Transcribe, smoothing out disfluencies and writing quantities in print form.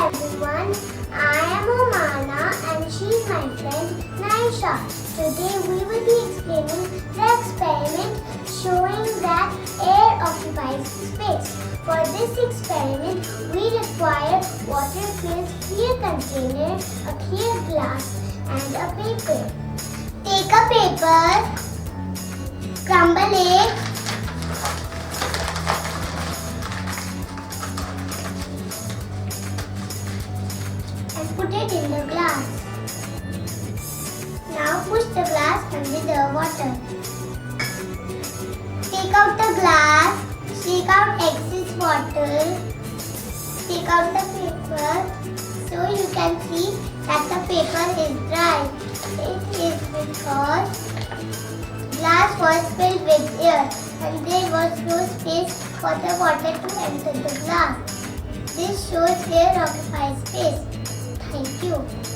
everyone, I am Omana and she is my friend Naisha. Today we will be explaining the experiment showing that air occupies space. For this experiment, we require water-filled clear container, a clear glass and a paper. Take a paper, crumble it, and put it in the glass. Now push the glass under the water. Take out the glass, shake out excess water, take out the paper so you can see that the paper is dry. It is because glass was filled with air and there was no space for the water to enter the glass. This shows air occupies space. Thank you.